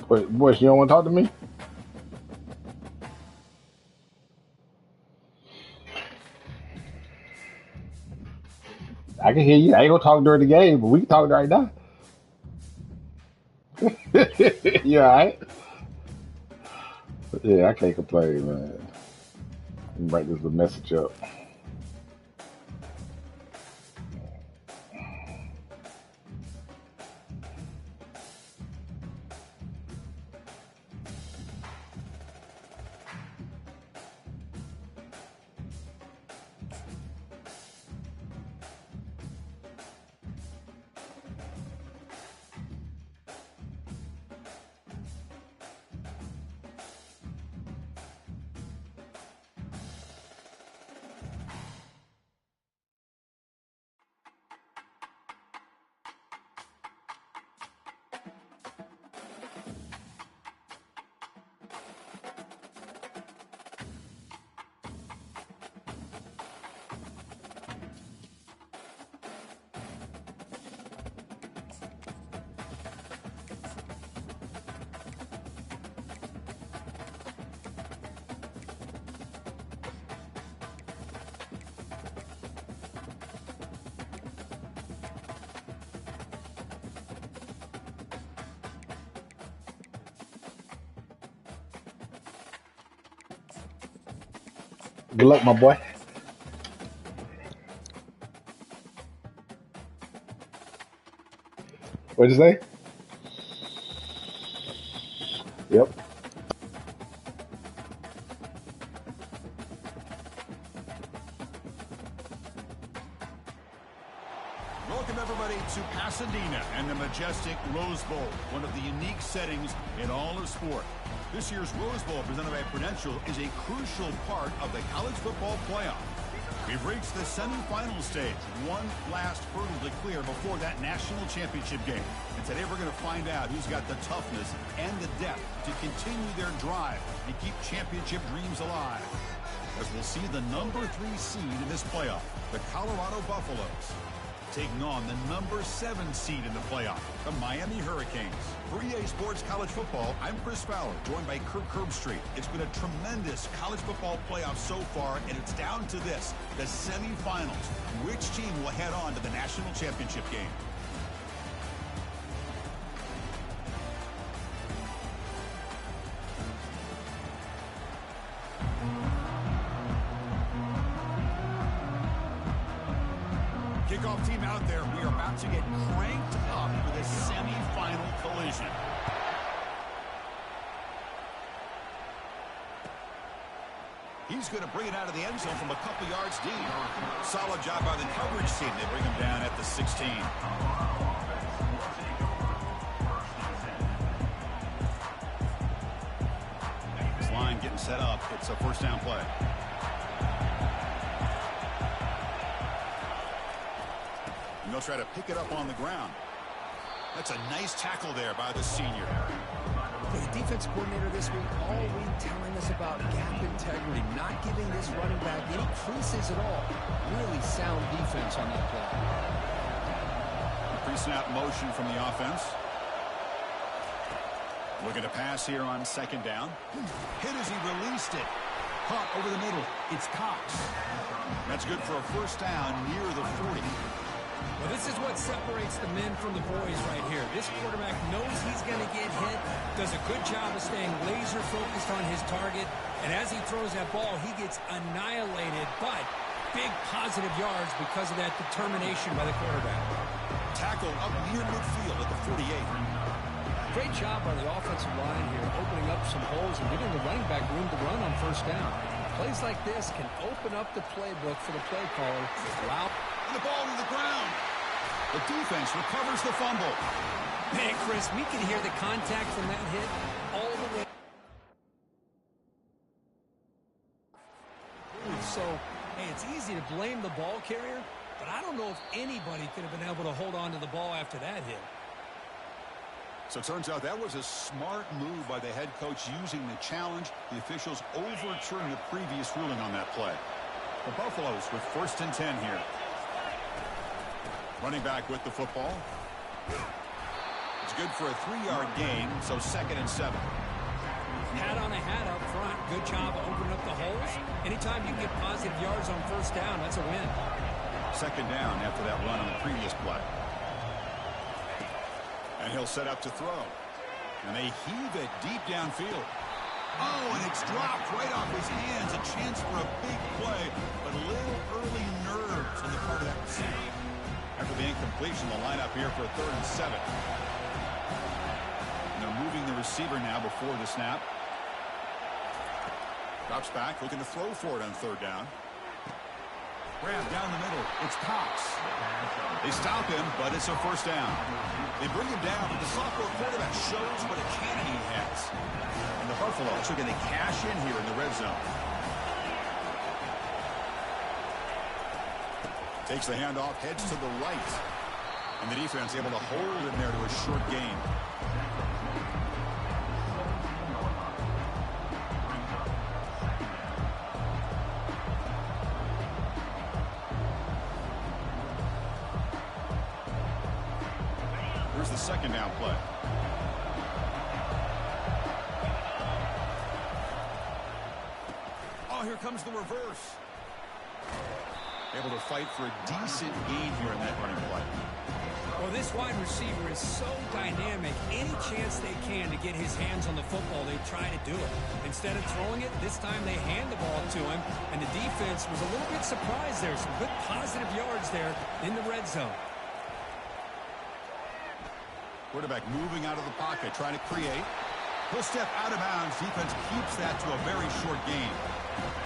Wait, boys, you don't want to talk to me? I can hear you. I ain't gonna talk during the game, but we can talk right now. You alright? Yeah, I can't complain, man. Let me write this little message up. Good luck, my boy. What'd you say? Yep. Welcome, everybody, to Pasadena and the majestic Rose Bowl, one of the unique settings in all of sport. This year's Rose Bowl, presented by Prudential, is a crucial part of the college football playoff. We've reached the semifinal stage, one last hurdle to clear before that national championship game. And today we're going to find out who's got the toughness and the depth to continue their drive and keep championship dreams alive. As we'll see the number 3 seed in this playoff, the Colorado Buffaloes, taking on the number 7 seed in the playoff, the Miami Hurricanes. For EA Sports College Football, I'm Chris Fowler, joined by Kirk Herbstreit. It's been a tremendous college football playoff so far, and it's down to this, the semifinals. Which team will head on to the national championship game? Kickoff team out there. We are about to get cranked up with a semi-final collision. He's going to bring it out of the end zone from a couple yards deep. Solid job by the coverage team. They bring him down at the 16. This line getting set up. It's a first down play. They'll try to pick it up on the ground. That's a nice tackle there by the senior. The defense coordinator this week all week telling us about gap integrity, not giving this running back any creases at all. Really sound defense on that play. Pre-snap motion from the offense. Looking to pass here on second down. Hit as he released it. Caught over the middle. It's Cox. That's good for a first down near the 40. Well, this is what separates the men from the boys right here. This quarterback knows he's going to get hit, does a good job of staying laser focused on his target, and as he throws that ball, he gets annihilated, but big positive yards because of that determination by the quarterback. Tackle up near midfield at the 48. Great job by the offensive line here, opening up some holes and giving the running back room to run on first down. Plays like this can open up the playbook for the play caller. Wow. And the ball to the ground. The defense recovers the fumble. Man, Chris, we can hear the contact from that hit all the way. So, hey, it's easy to blame the ball carrier, but I don't know if anybody could have been able to hold on to the ball after that hit. So it turns out that was a smart move by the head coach using the challenge. The officials overturned the previous ruling on that play. The Buffaloes with first and 10 here. Running back with the football. It's good for a 3-yard gain, so 2nd and 7. Hat on a hat up front. Good job opening up the holes. Anytime you can get positive yards on first down, that's a win. 2nd down after that run on the previous play. And he'll set up to throw. And they heave it deep downfield. Oh, and it's dropped right off his hands. A chance for a big play, but a little early nerves on the part of that receiver. After the incompletion, the lineup here for a 3rd and 7. And they're moving the receiver now before the snap. Drops back, looking to throw for it on 3rd down. Grab down the middle. It's Cox. They stop him, but it's a 1st down. They bring him down, but the sophomore quarterback shows what a cannon he has. And the Buffalo are going to cash in here in the red zone. Takes the handoff, heads to the right. And the defense able to hold him there to a short gain. Here's the 2nd down play. Oh, here comes the reverse. Able to fight for a decent gain here in that running play. Well, this wide receiver is so dynamic. Any chance they can to get his hands on the football, they try to do it. Instead of throwing it, this time they hand the ball to him, and the defense was a little bit surprised there. Some good positive yards there in the red zone. Quarterback moving out of the pocket, trying to create. He'll step out of bounds. Defense keeps that to a very short gain.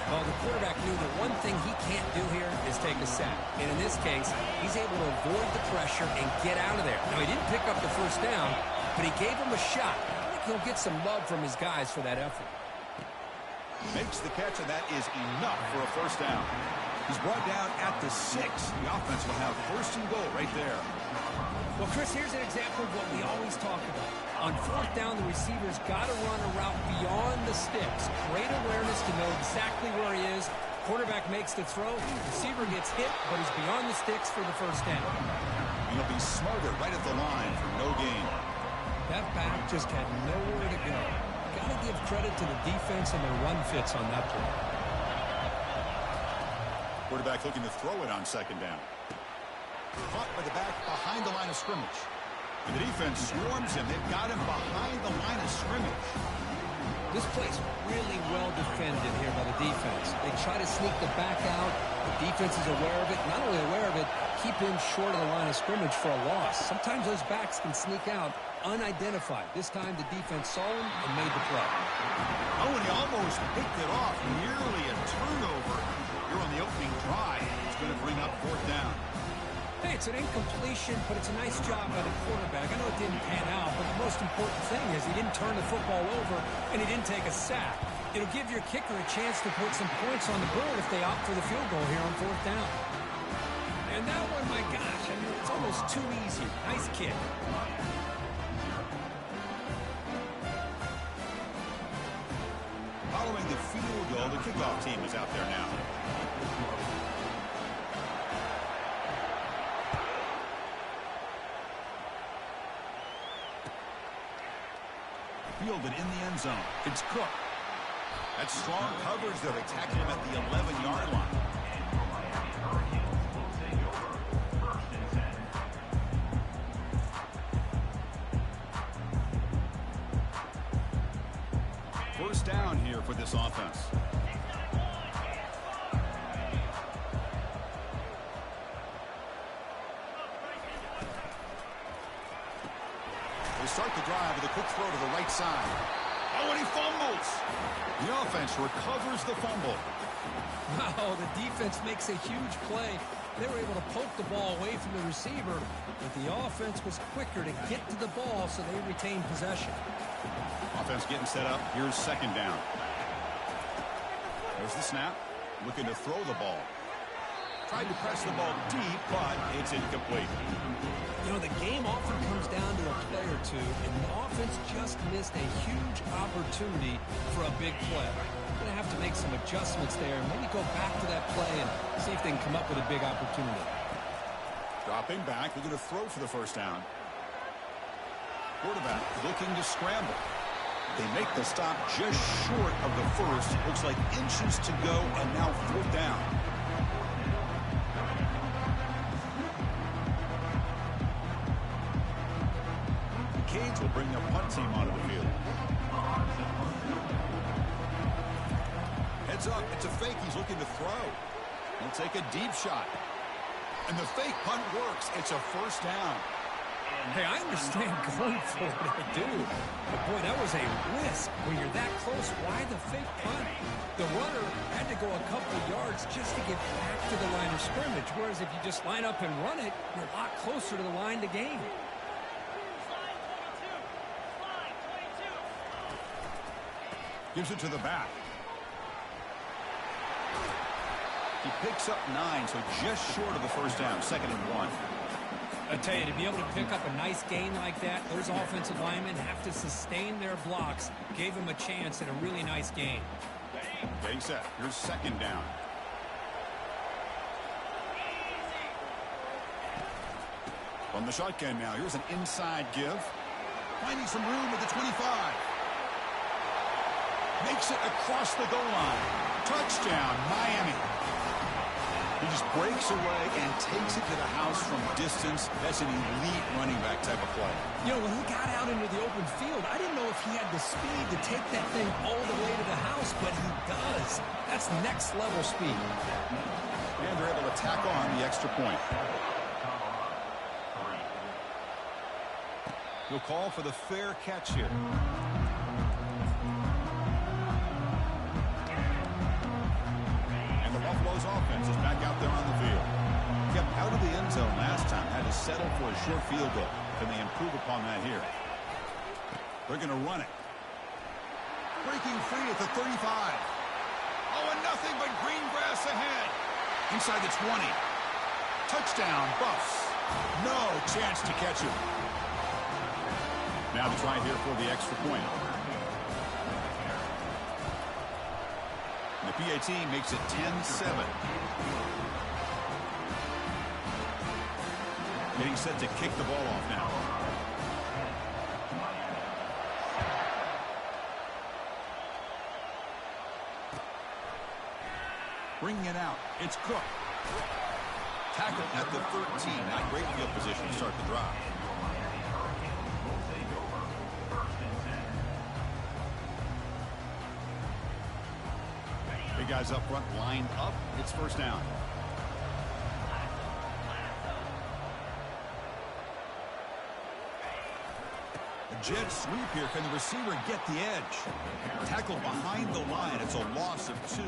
Well, the quarterback knew that one thing he can't do here is take a sack. And in this case, he's able to avoid the pressure and get out of there. Now, he didn't pick up the 1st down, but he gave him a shot. I think he'll get some love from his guys for that effort. Makes the catch, and that is enough for a 1st down. He's brought down at the 6. The offense will have 1st and goal right there. Well, Chris, here's an example of what we always talk about. On 4th down, the receiver's got to run a route beyond the sticks. Great awareness to know exactly where he is. Quarterback makes the throw. Receiver gets hit, but he's beyond the sticks for the 1st down. And he'll be smothered right at the line for no gain. That back just had nowhere to go. Got to give credit to the defense and their run fits on that play. Quarterback looking to throw it on 2nd down. Caught by the back behind the line of scrimmage. And the defense swarms him. They've got him behind the line of scrimmage. This play's really well defended here by the defense. They try to sneak the back out. The defense is aware of it. Not only aware of it, keep him short of the line of scrimmage for a loss. Sometimes those backs can sneak out unidentified. This time the defense saw him and made the play. Oh, and he almost picked it off. Nearly a turnover. Here on the opening drive. It's going to bring up 4th down. Hey, it's an incompletion, but it's a nice job by the quarterback. I know it didn't pan out, but the most important thing is he didn't turn the football over and he didn't take a sack. It'll give your kicker a chance to put some points on the board if they opt for the field goal here on 4th down. And that one, my gosh, I mean, it's almost too easy. Nice kick. Following the field goal, the kickoff team is out there now. Fielded in the end zone. It's Cook. That's strong coverage, though. They tackle him at the 11-yard line. First down here for this offense. Start the drive with a quick throw to the right side. Oh, and he fumbles. The offense recovers the fumble. Wow, the defense makes a huge play. They were able to poke the ball away from the receiver, but the offense was quicker to get to the ball, so they retained possession. Offense getting set up. Here's 2nd down. There's the snap. Looking to throw the ball. Tried to press the ball deep, but it's incomplete. You know, the game often comes down to a play or two, and the offense just missed a huge opportunity for a big play. They're going to have to make some adjustments there, maybe go back to that play and see if they can come up with a big opportunity. Dropping back, looking to throw for the 1st down. Quarterback looking to scramble. They make the stop just short of the first. Looks like inches to go, and now 4th down. The Canes will bring their punt team onto the field. Heads up, it's a fake. He's looking to throw. He'll take a deep shot. And the fake punt works. It's a 1st down. Hey, I understand going for it, I do. But, boy, that was a risk. When you're that close, why the fake punt? The runner had to go a couple of yards just to get back to the line of scrimmage, whereas if you just line up and run it, you're a lot closer to the line to gain. Gives it to the back. He picks up 9, so just short of the 1st down, 2nd and 1. I tell you, to be able to pick up a nice gain like that, those offensive linemen have to sustain their blocks. Gave him a chance at a really nice gain. Getting set. Here's 2nd down. From the shotgun now. Here's an inside give. Finding some room at the 25. Makes it across the goal line. Touchdown, Miami. He just breaks away and takes it to the house from distance. That's an elite running back type of play. You know, when he got out into the open field, I didn't know if he had the speed to take that thing all the way to the house, but he does. That's next level speed. And they're able to tack on the extra point. He'll call for the fair catch here. Buffalo's offense is back out there on the field. Kept out of the end zone last time. Had to settle for a short field goal. Can they improve upon that here? They're going to run it. Breaking free at the 35. Oh, and nothing but green grass ahead. Inside the 20. Touchdown, Buffs. No chance to catch him. Now to try here for the extra point. The PAT makes it 10-7. Getting set to kick the ball off now. Bringing it out. It's Cook. Tackled at the 13. Not great field position to start the drive. Guys up front lined up. It's 1st down. A jet sweep here. Can the receiver get the edge? Tackled behind the line. It's a loss of 2.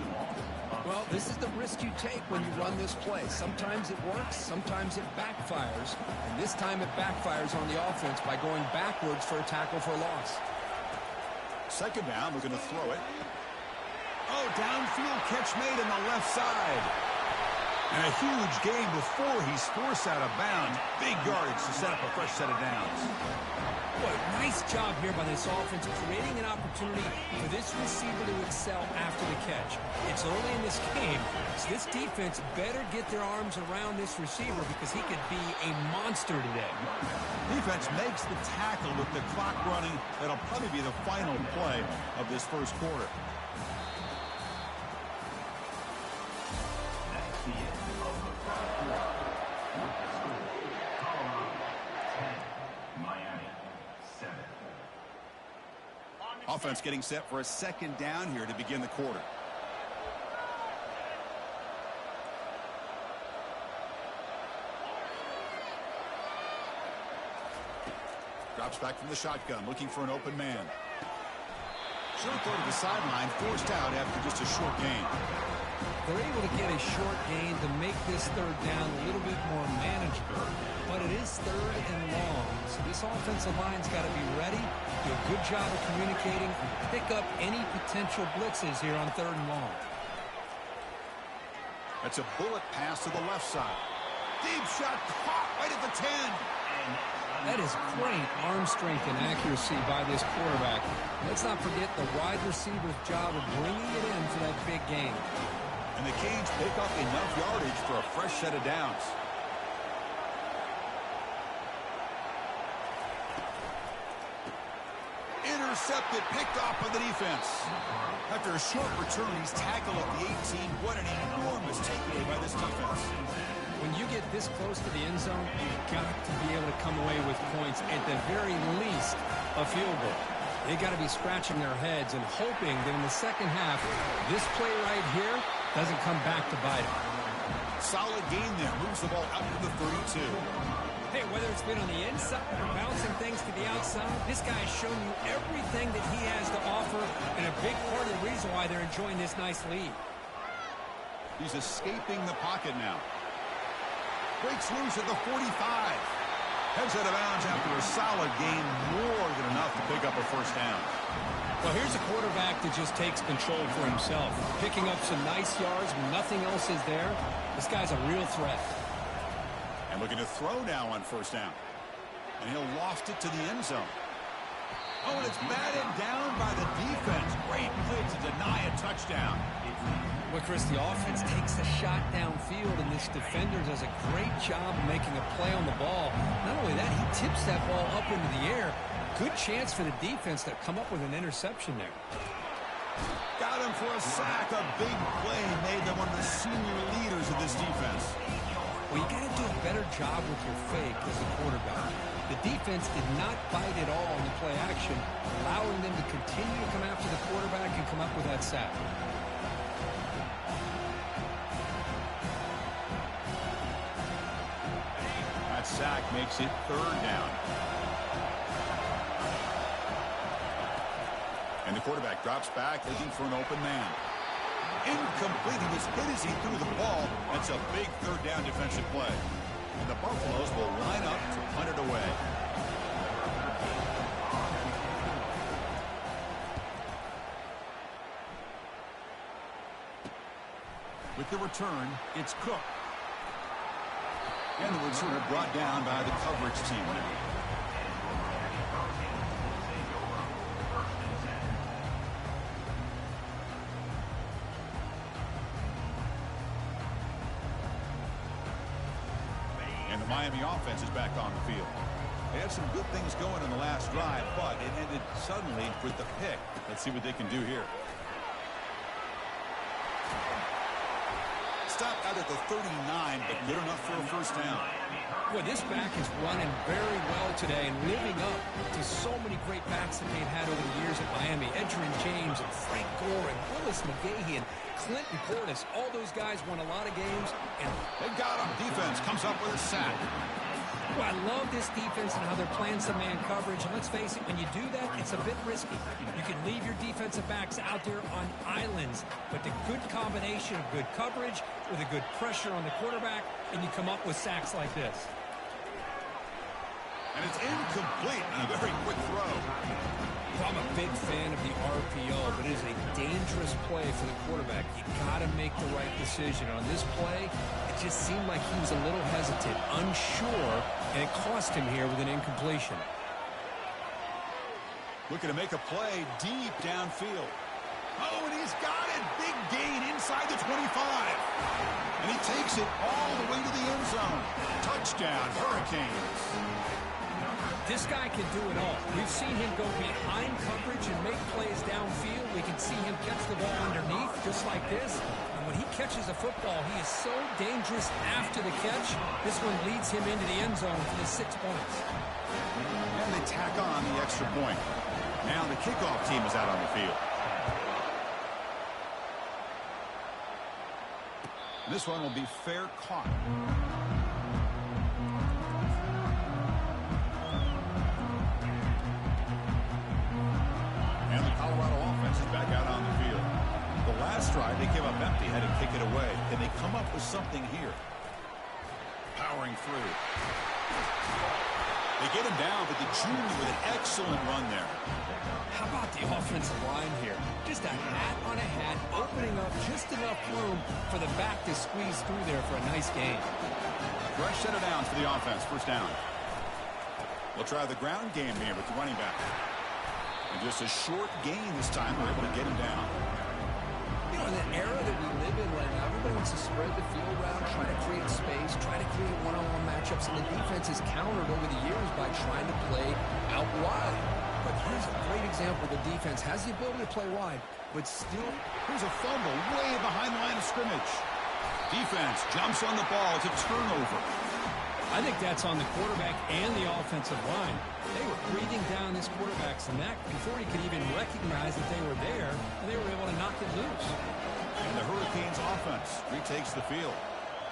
Well, this is the risk you take when you run this play. Sometimes it works, sometimes it backfires. And this time it backfires on the offense by going backwards for a tackle for a loss. 2nd down. We're going to throw it. Oh, downfield catch made on the left side. And a huge gain before he's forced out of bounds. Big yardage to set up a fresh set of downs. Boy, nice job here by this offense, creating an opportunity for this receiver to excel after the catch. It's early in this game, so this defense better get their arms around this receiver because he could be a monster today. Defense makes the tackle with the clock running. That'll probably be the final play of this 1st quarter. Offense getting set for a 2nd down here to begin the quarter. Drops back from the shotgun, looking for an open man. Short throw to the sideline, forced out after just a short gain. They're able to get a short gain to make this 3rd down a little bit more manageable. But it is 3rd and long, so this offensive line's got to be ready, do a good job of communicating, pick up any potential blitzes here on 3rd and long. That's a bullet pass to the left side. Deep shot caught right at the 10. That is great arm strength and accuracy by this quarterback. Let's not forget the wide receiver's job of bringing it in for that big gain. And the Canes pick up enough yardage for a fresh set of downs. intercepted, picked off by the defense. After a short return, he's tackled at the 18. What an enormous takeaway by this defense. When you get this close to the end zone, you've got to be able to come away with points, at the very least, a field goal. They got to be scratching their heads and hoping that in the second half, this play right here doesn't come back to bite them. Solid gain there. Moves the ball out to the 32. Hey, whether it's been on the inside or bouncing things to the outside, this guy has shown you everything that he has to offer, and a big part of the reason why they're enjoying this nice lead. He's escaping the pocket now. Breaks loose at the 45. Heads out of bounds after a solid gain, more than enough to pick up a first down. Well, here's a quarterback that just takes control for himself, picking up some nice yards when nothing else is there. This guy's a real threat. And looking to throw now on first down. And he'll loft it to the end zone. Oh, and it's batted down by the defense. Great play to deny a touchdown. Well, Chris, the offense takes the shot downfield, and this defender does a great job of making a play on the ball. Not only that, he tips that ball up into the air. Good chance for the defense to come up with an interception there. Got him for a sack. A big play made them one of the senior leaders of this defense. Well, you got to do a better job with your fake as a quarterback. The defense did not bite at all in the play action, allowing them to continue to come after the quarterback and come up with that sack. That sack makes it third down. And the quarterback drops back, looking for an open man. Incomplete. He was hit as he threw the ball. That's a big third down defensive play. And the Buffaloes will line up to punt it away. With the return, it's Cook. And the returner brought down by the coverage team now. And the Miami offense is back on the field. They had some good things going in the last drive, but it ended suddenly with the pick. Let's see what they can do here. Stopped out at the 39, but good enough for a first down. Well, this back is running very well today and living up to so many great backs that they've had over the years at Miami. Edgerrin James and Frank Gore and Willis McGahee and Clinton Portis. All those guys won a lot of games. And they got him. Defense comes up with a sack. Well, I love this defense and how they're playing some man coverage. And let's face it, when you do that, it's a bit risky. You can leave your defensive backs out there on islands. But the good combination of good coverage with a good pressure on the quarterback, and you come up with sacks like this. And it's incomplete on a very quick throw. Well, I'm a big fan of the RPO, but it is a dangerous play for the quarterback. You got to make the right decision. On this play, it just seemed like he was a little hesitant, unsure, and it cost him here with an incompletion. Looking to make a play deep downfield. Oh, and he's got it. Big gain inside the 25. And he takes it all the way to the end zone. Touchdown, Hurricanes. This guy can do it all. We've seen him go behind coverage and make plays downfield. We can see him catch the ball underneath just like this. And when he catches a football, he is so dangerous after the catch. This one leads him into the end zone for the 6 points. And they tack on the extra point. Now the kickoff team is out on the field. This one will be fair caught. And the Colorado offense is back out on the field. The last drive, they came up empty, had to kick it away. Can they come up with something here? Powering through. They get him down, but the junior with an excellent run there. How about the offensive line here? Just a hat on a hat, opening up just enough room for the back to squeeze through there for a nice gain. Fresh set of downs for the offense, first down. We'll try the ground game here with the running back. And just a short gain this time, we're able to get him down. You know, in the era that we live in right now, everybody wants to spread the field around, try to create space, try to create one-on-one matchups, and the defense is countered over the years by trying to play out wide. But here's a great example. The defense has the ability to play wide, but still. Here's a fumble way behind the line of scrimmage. Defense jumps on the ball. It's a turnover. I think that's on the quarterback and the offensive line. They were breathing down this quarterback's neck before he could even recognize that they were there, and they were able to knock it loose. And the Hurricanes offense retakes the field.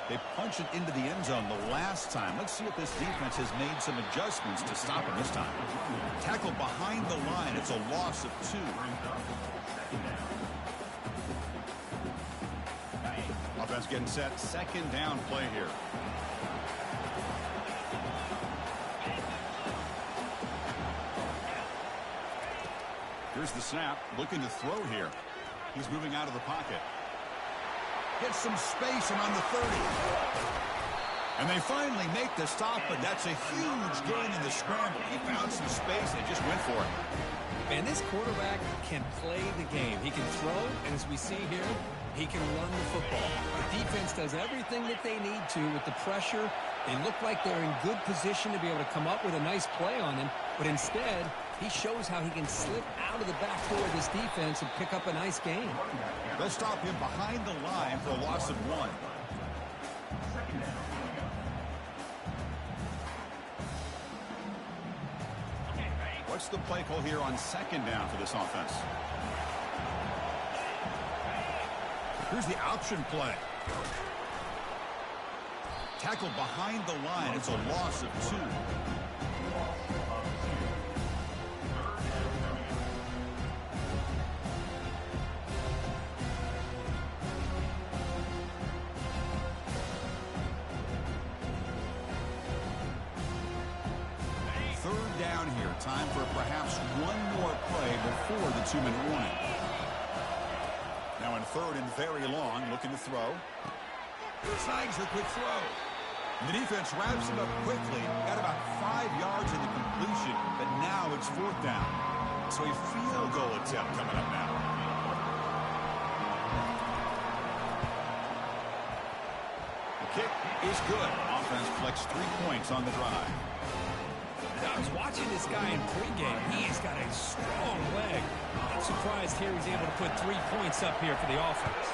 They punch it into the end zone the last time. Let's see if this defense has made some adjustments to stop him this time. Tackle behind the line. It's a loss of 2. Offense getting set. Second down play here. Here's the snap. Looking to throw here. He's moving out of the pocket. Gets some space around the 30. And they finally make the stop, but that's a huge gain in the scramble. He found some space and just went for it. And this quarterback can play the game. He can throw, and as we see here, he can run the football. The defense does everything that they need to with the pressure. They look like they're in good position to be able to come up with a nice play on him, but instead, he shows how he can slip out of the back door of this defense and pick up a nice gain. They'll stop him behind the line for a loss of 1. What's the play call here on second down for this offense? Here's the option play. Tackle behind the line. It's a loss of 2. Third down here. Time for perhaps one more play before the 2-minute warning. Now in third and very long, looking to throw. Snags the quick throw. And the defense wraps him up quickly. Got about 5 yards in the completion, but now it's 4th down. So a field goal attempt coming up now. The kick is good. Offense collects 3 points on the drive. I was watching this guy in pregame. He's got a strong leg. I'm surprised here he's able to put 3 points up here for the offense.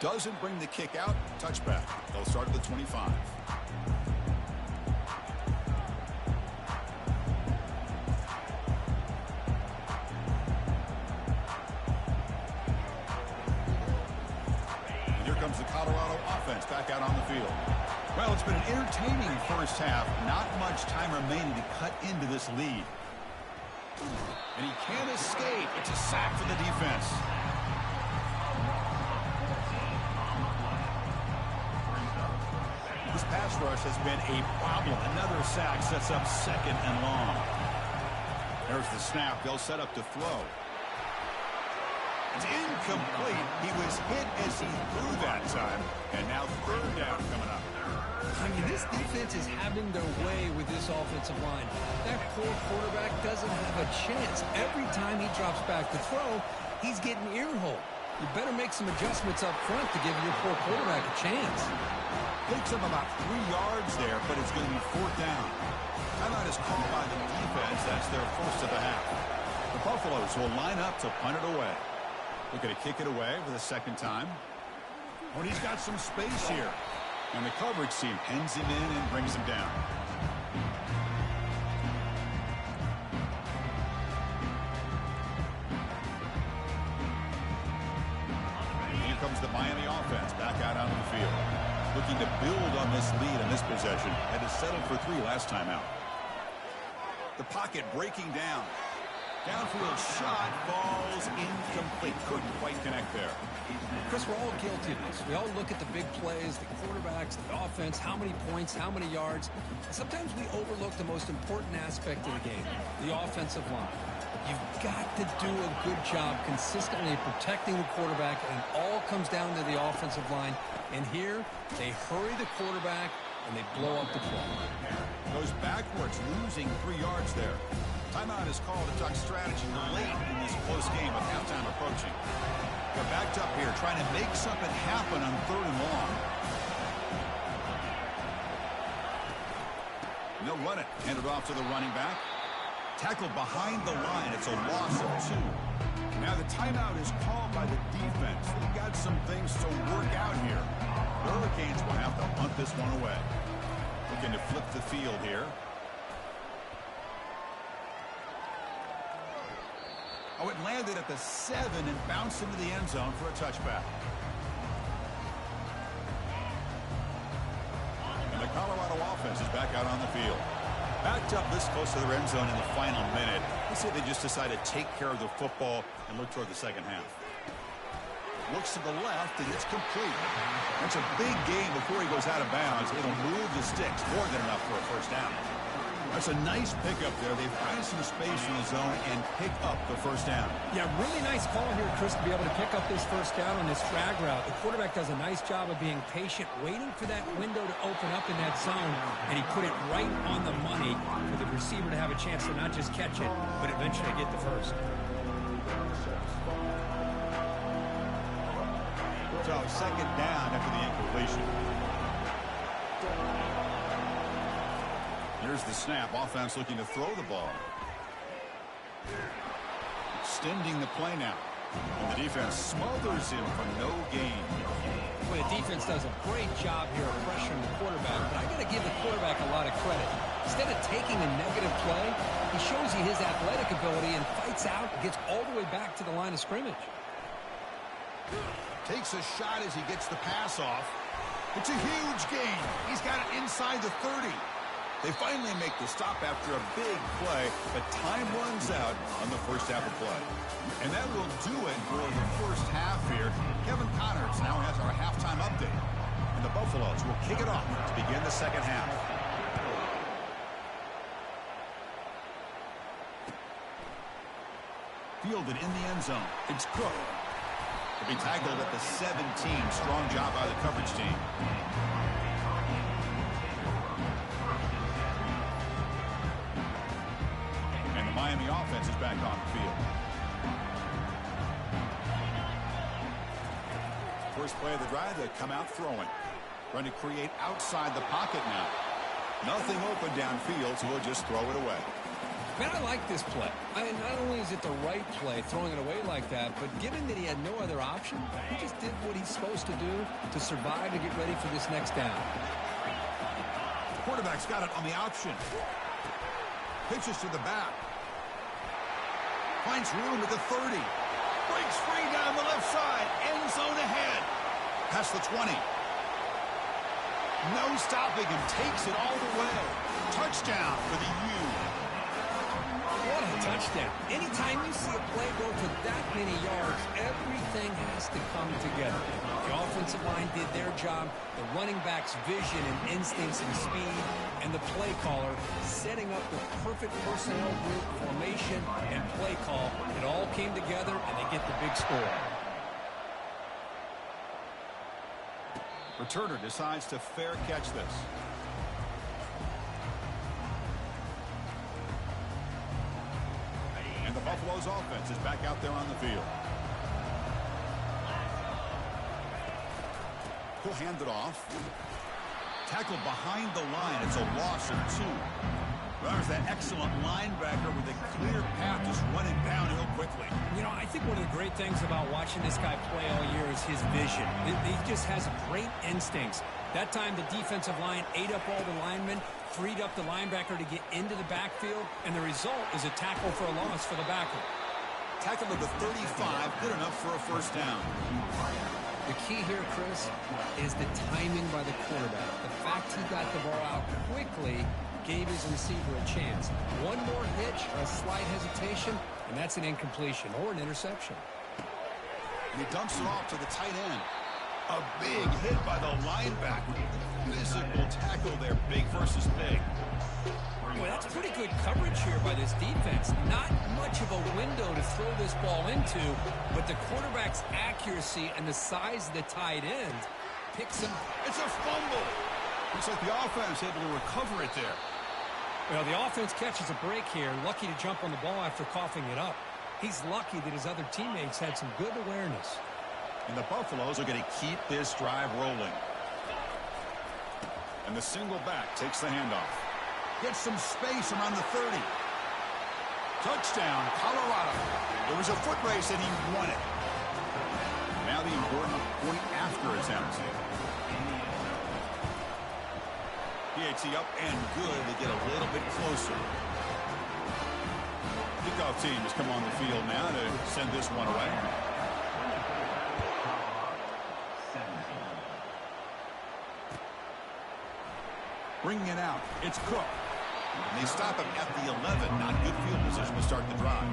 Doesn't bring the kick out. Touchback. They'll start at the 25. And here comes the Colorado offense back out on the field. Well, it's been an entertaining first half. Not much time remaining to cut into this lead. And he can't escape. It's a sack for the defense. This pass rush has been a problem. Another sack sets up second and long. There's the snap. They'll set up to throw. It's incomplete. He was hit as he threw that time. And now third down coming up. I mean, this defense is having their way with this offensive line. That poor quarterback doesn't have a chance. Every time he drops back to throw, he's getting earholed. You better make some adjustments up front to give your poor quarterback a chance. Picks up about 3 yards there, but it's going to be 4th down. Timeout is called by the defense. That's their first of the half. The Buffaloes will line up to punt it away. Looking to kick it away for the second time. Oh, and he's got some space here. And the coverage team pins him in and brings him down. And here comes the Miami offense back out onto the field. Looking to build on this lead in this possession. Had to settle for 3 last time out. The pocket breaking down. Downfield shot falls incomplete. Couldn't quite connect there. Chris, we're all guilty of this. We all look at the big plays, the quarterbacks, the offense, how many points, how many yards. Sometimes we overlook the most important aspect of the game, the offensive line. You've got to do a good job consistently protecting the quarterback, and it all comes down to the offensive line. And here, they hurry the quarterback, and they blow up the play. Goes backwards, losing 3 yards there. Timeout is called to talk strategy late in this close game with halftime approaching. They're backed up here, trying to make something happen on 3rd and long. And they'll run it. Hand it off to the running back. Tackled behind the line. It's a loss of 2. Now the timeout is called by the defense. They've got some things to work out here. The Hurricanes will have to punt this one away. Looking to flip the field here. Oh, it landed at the 7 and bounced into the end zone for a touchback. And the Colorado offense is back out on the field. Backed up this close to their end zone in the final minute. They say they just decided to take care of the football and look toward the second half. Looks to the left, and it's complete. That's a big gain before he goes out of bounds. It'll move the sticks more than enough for a first down. That's a nice pickup there. They find some space in the zone and pick up the first down. Yeah, really nice call here, Chris, to be able to pick up this first down on this drag route. The quarterback does a nice job of being patient, waiting for that window to open up in that zone, and he put it right on the money for the receiver to have a chance to not just catch it, but eventually get the first. So, second down after the incompletion. Here's the snap. Offense looking to throw the ball. Extending the play now. And the defense smothers him for no gain. Well, the defense does a great job here of pressuring the quarterback, but I got to give the quarterback a lot of credit. Instead of taking a negative play, he shows you his athletic ability and fights out and gets all the way back to the line of scrimmage. Takes a shot as he gets the pass off. It's a huge gain. He's got it inside the 30. They finally make the stop after a big play, but time runs out on the first half of play. And that will do it for the first half here. Kevin Connors now has our halftime update. And the Buffaloes will kick it off to begin the second half. Fielded in the end zone. It's Cook. To be tackled at the 17. Strong job by the coverage team. Miami offense is back on the field. First play of the drive, they come out throwing. Trying to create outside the pocket now. Nothing open downfield, so he'll just throw it away. Man, I like this play. I mean, not only is it the right play, throwing it away like that, but given that he had no other option, he just did what he's supposed to do to survive and get ready for this next down. The quarterback's got it on the option. Pitches to the back. Finds room at the 30. Breaks free down the left side. End zone ahead. Past the 20. No stopping him. Takes it all the way. Touchdown for the U. What a touchdown. Anytime you see a play go for that many yards, everything has to come together. The offensive line did their job. The running back's vision and instincts and speed. And the play caller setting up the perfect personnel group, formation, and play call. It all came together, and they get the big score. Returner decides to fair catch this. And the Buffalo's offense is back out there on the field. He'll hand it off. Tackled behind the line. It's a loss of 2. There's that excellent linebacker with a clear path just running downhill quickly. You know, I think one of the great things about watching this guy play all year is his vision. He just has great instincts. That time the defensive line ate up all the linemen, freed up the linebacker to get into the backfield, and the result is a tackle for a loss for the backer. Tackle to the 35, good enough for a first down. The key here, Chris, is the timing by the quarterback. The fact he got the ball out quickly gave his receiver a chance. One more hitch or a slight hesitation, and that's an incompletion or an interception. And he dumps it off to the tight end. A big hit by the linebacker. Physical tackle there, big versus big. Well, that's pretty good coverage here by this defense. Not much of a window to throw this ball into, but the quarterback's accuracy and the size of the tight end picks him. It's a fumble. Looks like the offense able to recover it there. Well, the offense catches a break here, lucky to jump on the ball after coughing it up. He's lucky that his other teammates had some good awareness. And the Buffaloes are going to keep this drive rolling. And the single back takes the handoff. Gets some space around the 30. Touchdown, Colorado. It was a foot race and he won it. Now the important point after attempt. PAT up and good. They get a little bit closer. Kickoff team has come on the field now to send this one away. Bringing it out. It's Cook. And they stop him at the 11. Not good field position to start the drive.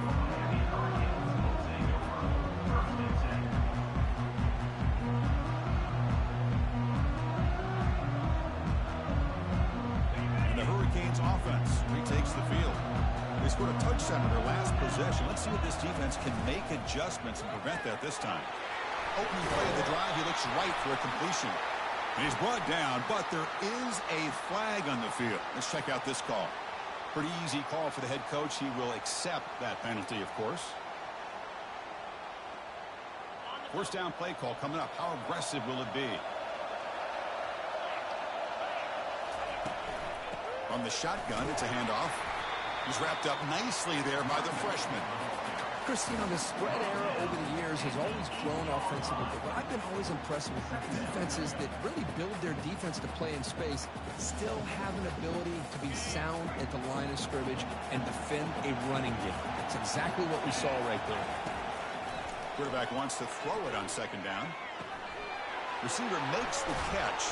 And the Hurricanes offense retakes the field. They scored a touchdown in their last possession. Let's see if this defense can make adjustments and prevent that this time. Opening play of the drive, he looks right for a completion. And he's brought down, but there is a flag on the field. Let's check out this call. Pretty easy call for the head coach. He will accept that penalty, of course. First down play call coming up. How aggressive will it be? From the shotgun, it's a handoff. He's wrapped up nicely there by the freshman. Christine, the spread era over the years has always grown offensively, but I've been always impressed with defenses that really build their defense to play in space, still have an ability to be sound at the line of scrimmage and defend a running game. That's exactly what we saw right there. Quarterback wants to throw it on second down. Receiver makes the catch.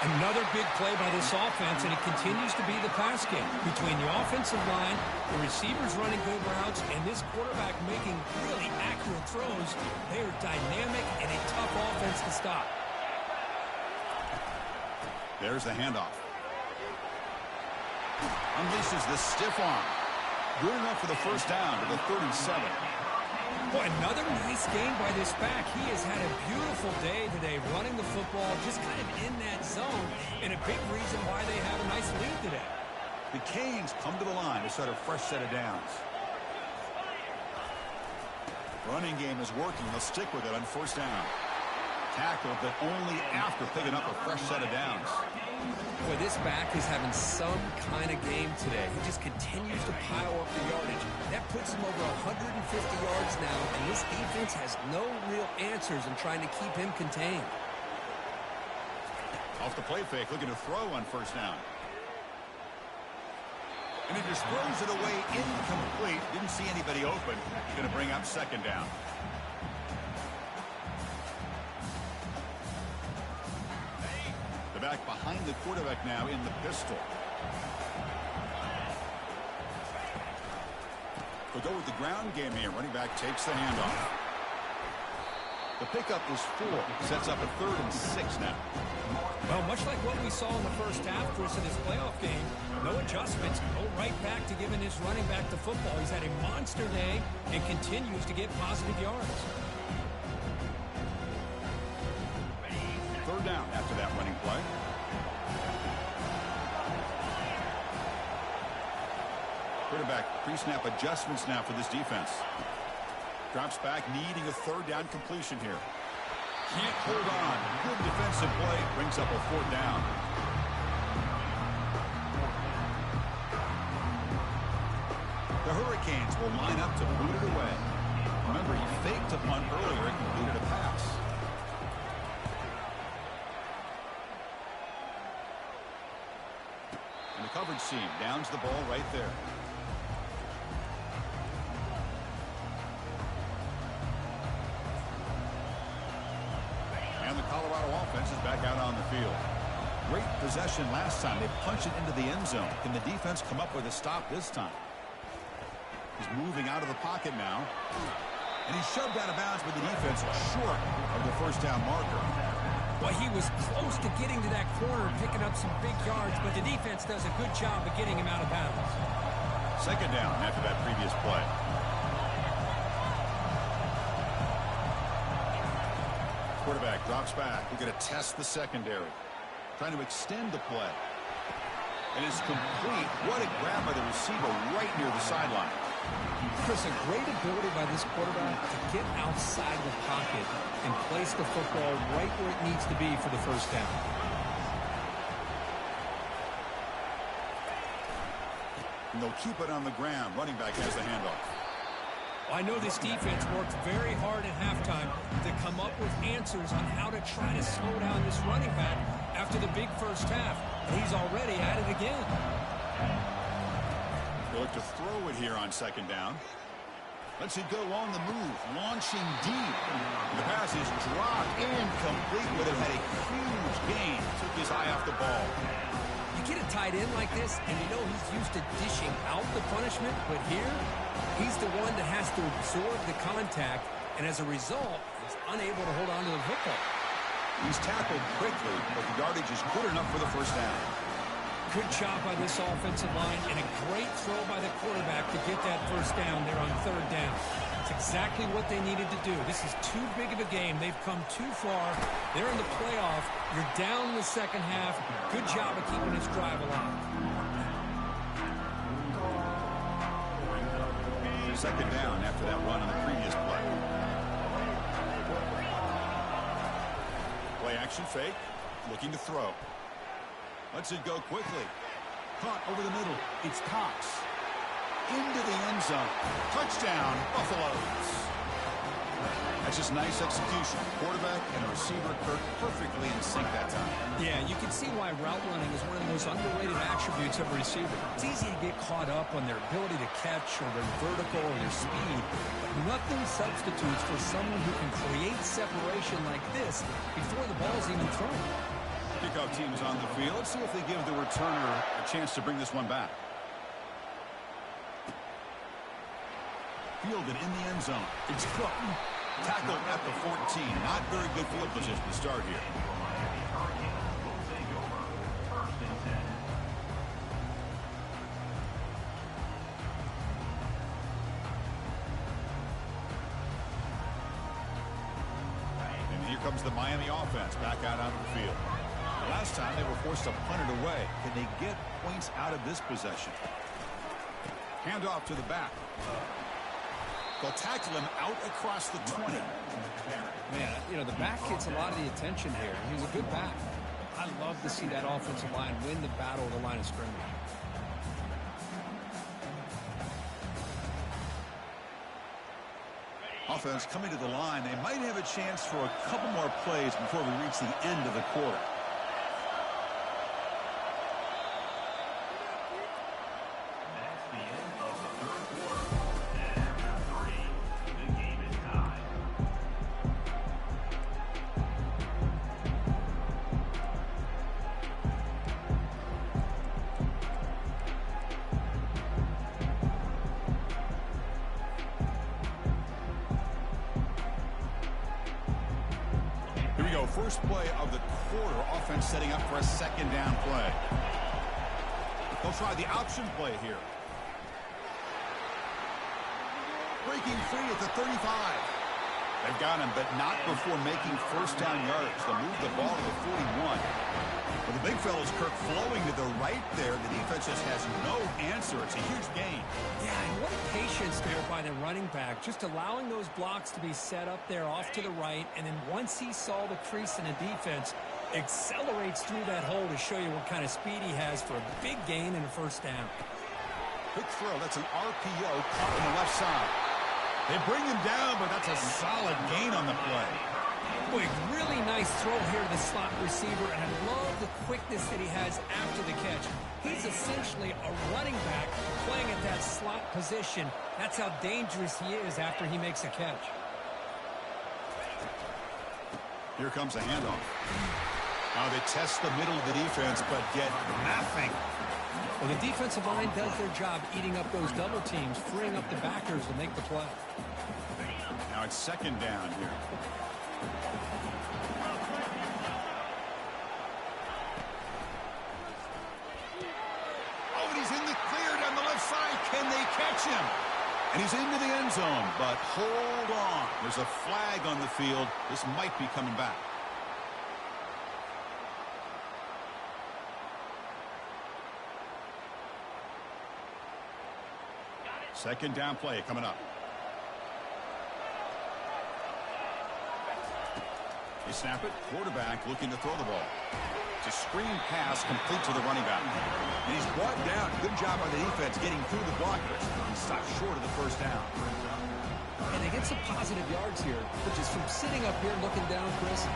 Another big play by this offense, and it continues to be the pass game. Between the offensive line, the receivers running good routes, and this quarterback making really accurate throws, they are dynamic and a tough offense to stop. There's the handoff. Unleashes the stiff arm. Good enough for the first down to the 37. Boy, another nice game by this back. He has had a beautiful day today running the football, just kind of in that zone, and a big reason why they have a nice lead today. The Canes come to the line to start a fresh set of downs. Running game is working. They'll stick with it on first down. Tackle, but only after picking up a fresh set of downs. Boy, this back is having some kind of game today. He just continues to pile up the yardage. That puts him over 150 yards now, and this defense has no real answers in trying to keep him contained. Off the play fake, looking to throw on first down. And he just throws it away incomplete. Didn't see anybody open. Going to bring up second down. The back behind the quarterback now in the pistol. We'll go with the ground game here. Running back takes the handoff. The pickup is 4. Sets up a 3rd and 6 now. Well, much like what we saw in the first half, Chris, in this playoff game, no adjustments. Go right back to giving his running back the football. He's had a monster day and continues to get positive yards. 3rd down after that running play. Quarterback pre-snap adjustments now for this defense. Drops back, needing a 3rd down completion here. Can't hold on. Good defensive play. Brings up a 4th down. The Hurricanes will line up to boot it away. Remember, he faked a punt earlier and completed a pass. And the coverage seam downs the ball right there. And the Colorado offense is back out on the field. Great possession last time. They punched it into the end zone. Can the defense come up with a stop this time? He's moving out of the pocket now. And he's shoved out of bounds with the defense short of the first down marker. Well, he was close to getting to that corner, picking up some big yards, but the defense does a good job of getting him out of bounds. 2nd down after that previous play. Quarterback drops back. We're going to test the secondary. Trying to extend the play. And it's complete. What a grab by the receiver right near the sideline. Chris, a great ability by this quarterback to get outside the pocket and place the football right where it needs to be for the first down. And they'll keep it on the ground. Running back has the handoff. I know this defense worked very hard at halftime to come up with answers on how to try to slow down this running back after the big first half. And he's already at it again. They'll look to throw it here on second down. Let's it go on the move, launching deep. The pass is dropped, incomplete, but it had a huge gain. Took his eye off the ball. You get a tight end like this, and you know he's used to dishing out the punishment, but here, he's the one that has to absorb the contact, and as a result, he's unable to hold on to the football. He's tackled quickly, but the yardage is good enough for the first down. Good job by this offensive line, and a great throw by the quarterback to get that first down there on third down. It's exactly what they needed to do. This is too big of a game. They've come too far. They're in the playoff. You're down in the second half. Good job of keeping this drive alive. Second down after that run on the previous play. Play action fake. Looking to throw. Lets it go quickly. Caught over the middle. It's Cox. Into the end zone. Touchdown, Buffaloes. That's just nice execution. Quarterback and receiver Kirk perfectly in sync that time. Yeah, you can see why route running is one of the most underrated attributes of a receiver. It's easy to get caught up on their ability to catch or their vertical or their speed, but nothing substitutes for someone who can create separation like this before the ball's even thrown. Kickoff team's on the field. Let's see if they give the returner a chance to bring this one back. Fielded in the end zone. It's Cook. Tackled at the 14. Not very good field position to start here. And here comes the Miami offense back out onto the field. Last time they were forced to punt it away. Can they get points out of this possession? Handoff to the back. They'll tackle him out across the 20. Man, you know, the back gets a lot of the attention here. He's a good back. I love to see that offensive line win the battle of the line of scrimmage. Offense coming to the line. They might have a chance for a couple more plays before we reach the end of the quarter. First play of the quarter, offense setting up for a second down play. They'll try the option play here. Breaking free at the 35. They've got him, but not before making first down yards. They'll move the ball to the 41. Well, the big fella's Kirk flowing to the right there. The defense just has no answer. It's a huge gain. Yeah, and what patience there by the running back. Just allowing those blocks to be set up there off to the right. And then once he saw the crease in the defense, accelerates through that hole to show you what kind of speed he has for a big gain and a first down. Quick throw. That's an RPO caught on the left side. They bring him down, but that's a solid gain on the play. Boy, really nice throw here to the slot receiver, and I love the quickness that he has after the catch. He's essentially a running back playing at that slot position. That's how dangerous he is after he makes a catch. Here comes a handoff. Now they test the middle of the defense, but get nothing. Well, the defensive line does their job eating up those double teams, freeing up the backers to make the play. Now it's second down here. Oh, and he's in the clear down the left side. Can they catch him? And he's into the end zone, but hold on. There's a flag on the field. This might be coming back. Second down play coming up. They snap it. Quarterback looking to throw the ball. It's a screen pass complete to the running back. And he's brought down. Good job by the defense getting through the blockers. He stopped short of the first down. And they get some positive yards here, but just from sitting up here looking down, Chris,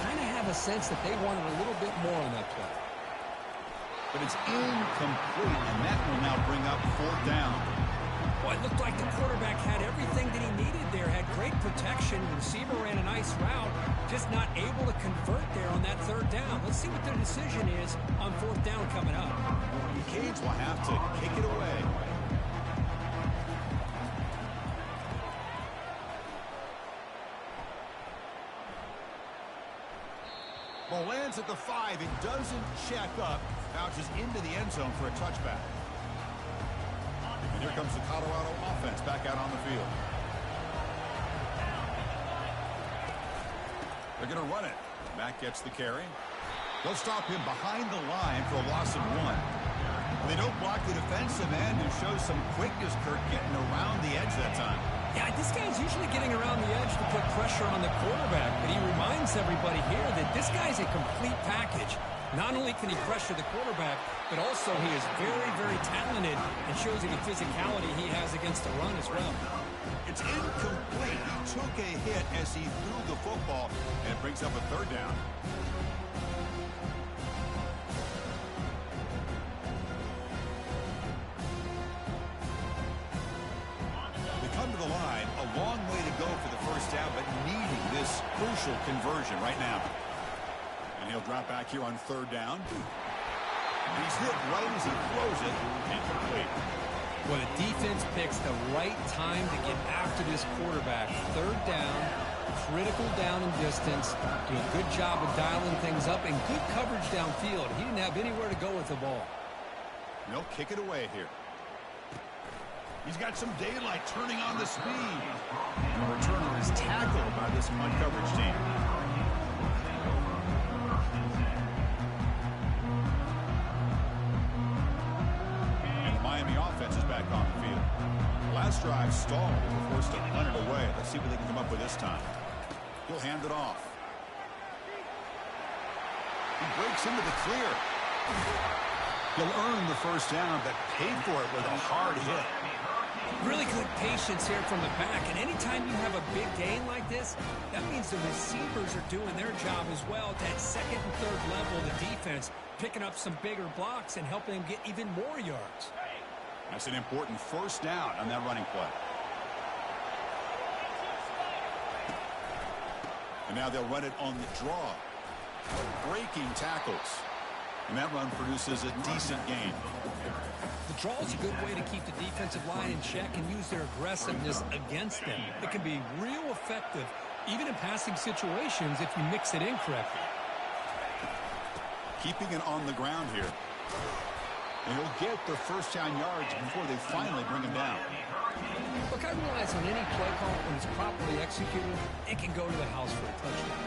kind of have a sense that they wanted a little bit more on that play. But it's incomplete, and that will now bring up fourth down. Well, it looked like the quarterback had everything that he needed there, had great protection. The receiver ran a nice route, just not able to convert there on that third down. Let's see what their decision is on fourth down coming up. The Canes will have to kick it away. Ball lands at the 5. It doesn't check up. Bounces into the end zone for a touchback. And here comes the Colorado offense back out on the field. They're going to run it. Mack gets the carry. They'll stop him behind the line for a loss of 1. They don't block the defensive end, who shows some quickness, Kirk, getting around the edge that time. Yeah, this guy's usually getting around the edge to put pressure on the quarterback, but he reminds everybody here that this guy's a complete package. Not only can he pressure the quarterback, but also he is very, very talented and shows you the physicality he has against the run as well. It's incomplete. He took a hit as he threw the football, and it brings up a third down. They come to the line, a long way to go for the first down, but needing this crucial conversion right now. And he'll drop back here on third down. And he's hit right as he throws it, incomplete. Well, the defense picks the right time to get after this quarterback. Third down, critical down and distance. Do a good job of dialing things up and good coverage downfield. He didn't have anywhere to go with the ball. And they'll kick it away here. He's got some daylight turning on the speed. And the returner is tackled by this punt coverage team. Miami offense is back on the field. Last drive stalled. They were forced to punt it away. Let's see what they can come up with this time. He'll hand it off. He breaks into the clear. He'll earn the first down, but pay for it with a hard hit. Really good patience here from the back. And anytime you have a big gain like this, that means the receivers are doing their job as well at that second and third level of the defense, picking up some bigger blocks and helping them get even more yards. That's an important first down on that running play. And now they'll run it on the draw. Breaking tackles. And that run produces a decent gain. The draw is a good way to keep the defensive line in check and use their aggressiveness against them. It can be real effective, even in passing situations, if you mix it in correctly. Keeping it on the ground here. And he'll get the first down yards before they finally bring him down. Look, I realize on any play call, when it's properly executed, it can go to the house for a touchdown.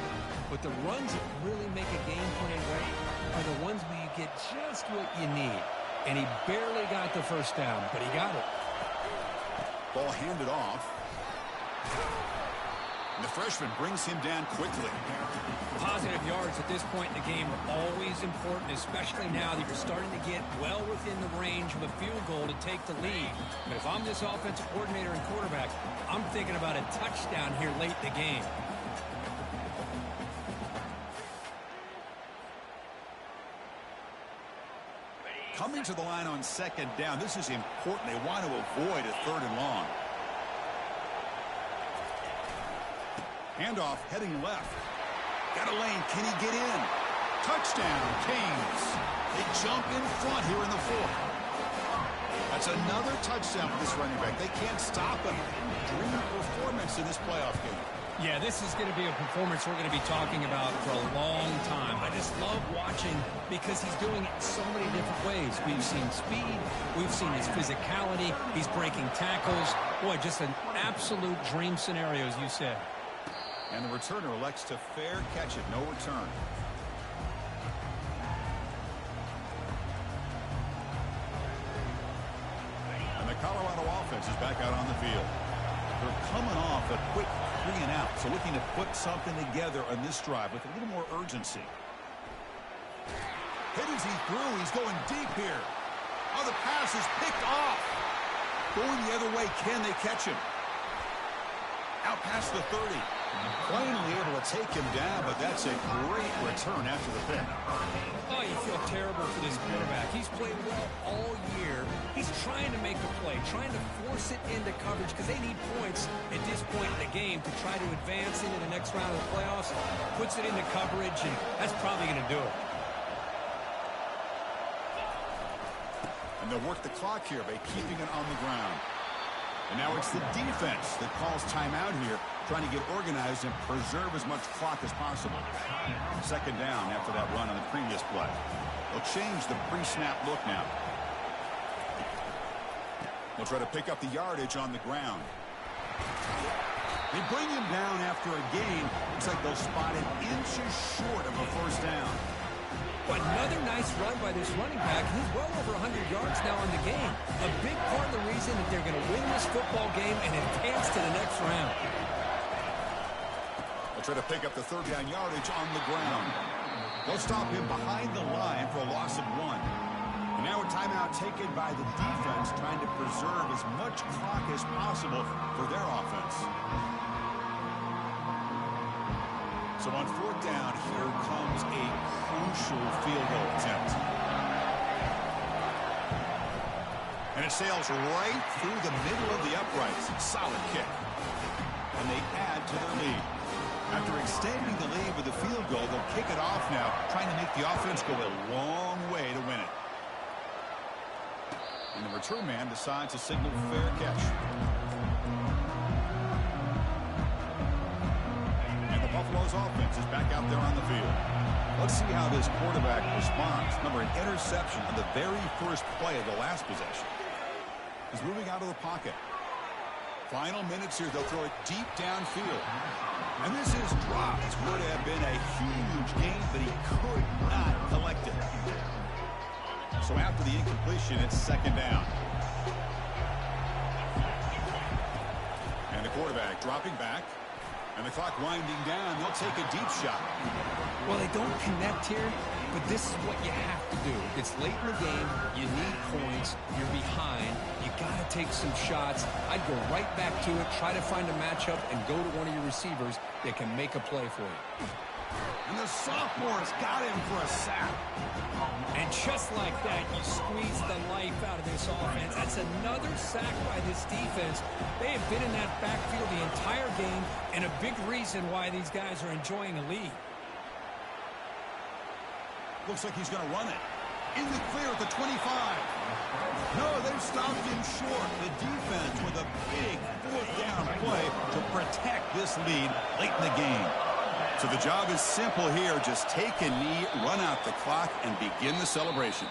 But the runs that really make a game plan right are the ones where you get just what you need. And he barely got the first down, but he got it. Ball handed off. And the freshman brings him down quickly. Positive yards at this point in the game are always important, especially now that you're starting to get well within the range of a field goal to take the lead. But if I'm this offensive coordinator and quarterback, I'm thinking about a touchdown here late in the game. Coming to the line on second down, this is important. They want to avoid a third and long. Handoff heading left. Got a lane. Can he get in? Touchdown, Canes. They jump in front here in the fourth. That's another touchdown for this running back. They can't stop him. Dream performance in this playoff game. Yeah, this is going to be a performance we're going to be talking about for a long time. I just love watching because he's doing it in so many different ways. We've seen speed. We've seen his physicality. He's breaking tackles. Boy, just an absolute dream scenario, as you said. And the returner elects to fair catch it. No return. And the Colorado offense is back out on the field. They're coming off a quick 3 and out. So looking to put something together on this drive with a little more urgency. Hit as he threw. He's going deep here. Oh, the pass is picked off. Going the other way. Can they catch him? Out past the 30. Finally able to take him down, but that's a great return after the pick. Oh, you feel terrible for this quarterback. He's played well all year. He's trying to make a play, trying to force it into coverage because they need points at this point in the game to try to advance into the next round of the playoffs. Puts it into coverage, and that's probably going to do it. And they'll work the clock here by keeping it on the ground. And now it's the defense that calls timeout here, trying to get organized and preserve as much clock as possible. Second down after that run on the previous play. They'll change the pre-snap look now. They'll try to pick up the yardage on the ground. They bring him down after a gain. Looks like they'll spot it inches short of a first down. Another nice run by this running back. He's well over 100 yards now in the game. A big part of the reason that they're going to win this football game and advance to the next round. They'll try to pick up the third down yardage on the ground. They'll stop him behind the line for a loss of 1. And now a timeout taken by the defense, trying to preserve as much clock as possible for their offense. So on fourth down, here comes a crucial field goal attempt. And it sails right through the middle of the uprights. Solid kick. And they add to their lead. After extending the lead with a field goal, they'll kick it off now, trying to make the offense go a long way to win it. And the return man decides to signal fair catch. Buffalo's offense is back out there on the field. Let's see how this quarterback responds. Remember, an interception on the very first play of the last possession. He's moving out of the pocket. Final minutes here. They'll throw it deep downfield. And this is dropped. This would have been a huge gain, but he could not collect it. So after the incompletion, it's second down. And the quarterback dropping back. And the clock winding down. They'll take a deep shot. Well, they don't connect here, but this is what you have to do. It's late in the game. You need points. You're behind. You got to take some shots. I'd go right back to it, try to find a matchup, and go to one of your receivers that can make a play for you. And the sophomore's got him for a sack. And just like that, you squeeze the life out of this offense. That's another sack by this defense. They have been in that backfield the entire game, and a big reason why these guys are enjoying a lead. Looks like he's going to run it. In the clear at the 25. No, they've stopped him short. The defense with a big fourth down play to protect this lead late in the game. So the job is simple here. Just take a knee, run out the clock, and begin the celebration.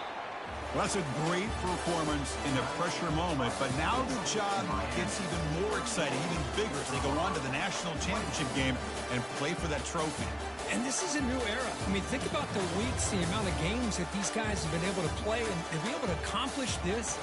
Well, that's a great performance in the pressure moment, but now the job gets even more exciting, even bigger as they go on to the national championship game and play for that trophy. And this is a new era. I mean, think about the weeks, the amount of games that these guys have been able to play, and to be able to accomplish this